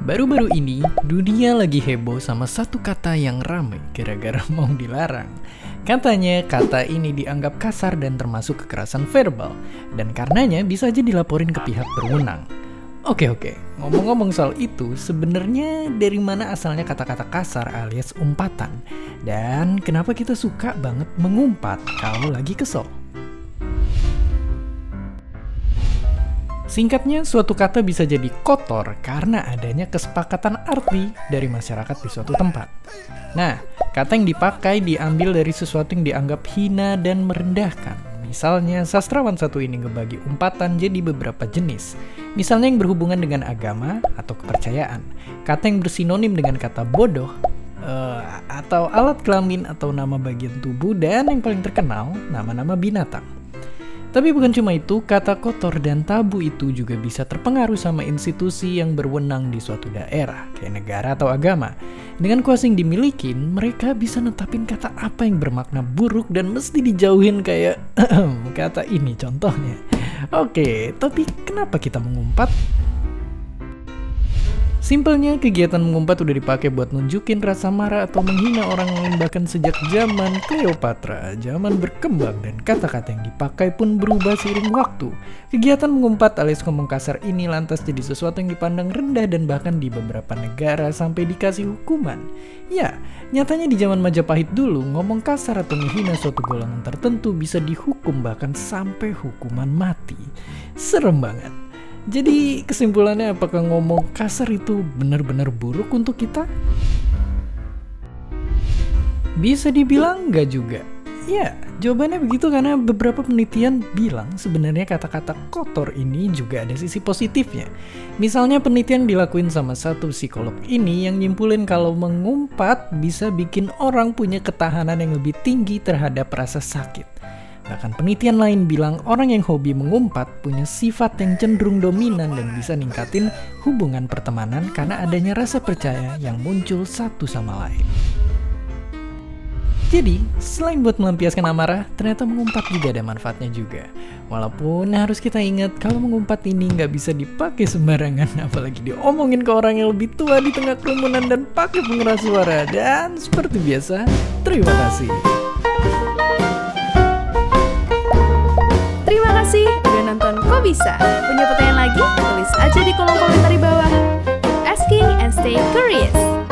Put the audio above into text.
Baru-baru ini, dunia lagi heboh sama satu kata yang rame gara-gara mau dilarang. Katanya, kata ini dianggap kasar dan termasuk kekerasan verbal, dan karenanya bisa aja dilaporin ke pihak berwenang. Oke, ngomong-ngomong soal itu, sebenarnya dari mana asalnya kata-kata kasar alias umpatan? Dan kenapa kita suka banget mengumpat kalau lagi kesel? Singkatnya, suatu kata bisa jadi kotor karena adanya kesepakatan arti dari masyarakat di suatu tempat. Nah, kata yang dipakai diambil dari sesuatu yang dianggap hina dan merendahkan. Misalnya, sastrawan satu ini ngebagi umpatan jadi beberapa jenis. Misalnya yang berhubungan dengan agama atau kepercayaan. Kata yang bersinonim dengan kata bodoh, atau alat kelamin atau nama bagian tubuh, dan yang paling terkenal, nama-nama binatang. Tapi bukan cuma itu, kata kotor dan tabu itu juga bisa terpengaruh sama institusi yang berwenang di suatu daerah, kayak negara atau agama. Dengan kuasa yang dimiliki, mereka bisa netapin kata apa yang bermakna buruk dan mesti dijauhin kayak kata ini contohnya. Oke, tapi kenapa kita mengumpat? Simpelnya, kegiatan mengumpat udah dipakai buat nunjukin rasa marah atau menghina orang lain bahkan sejak zaman Cleopatra. Zaman berkembang dan kata-kata yang dipakai pun berubah seiring waktu. Kegiatan mengumpat alias ngomong kasar ini lantas jadi sesuatu yang dipandang rendah dan bahkan di beberapa negara sampai dikasih hukuman. Ya, nyatanya di zaman Majapahit dulu, ngomong kasar atau menghina suatu golongan tertentu bisa dihukum bahkan sampai hukuman mati. Serem banget. Jadi kesimpulannya, apakah ngomong kasar itu benar-benar buruk untuk kita? Bisa dibilang nggak juga. Ya, jawabannya begitu karena beberapa penelitian bilang sebenarnya kata-kata kotor ini juga ada sisi positifnya. Misalnya penelitian dilakuin sama satu psikolog ini yang nyimpulin kalau mengumpat bisa bikin orang punya ketahanan yang lebih tinggi terhadap rasa sakit. Bahkan penelitian lain bilang orang yang hobi mengumpat punya sifat yang cenderung dominan dan bisa ningkatin hubungan pertemanan karena adanya rasa percaya yang muncul satu sama lain. Jadi, selain buat melampiaskan amarah, ternyata mengumpat juga ada manfaatnya juga. Walaupun harus kita ingat kalau mengumpat ini nggak bisa dipakai sembarangan, apalagi diomongin ke orang yang lebih tua di tengah kerumunan dan pakai pengeras suara. Dan seperti biasa, terima kasih. Terima kasih udah nonton Kok Bisa. Punya pertanyaan lagi? Tulis aja di kolom komentar di bawah. Asking and stay curious.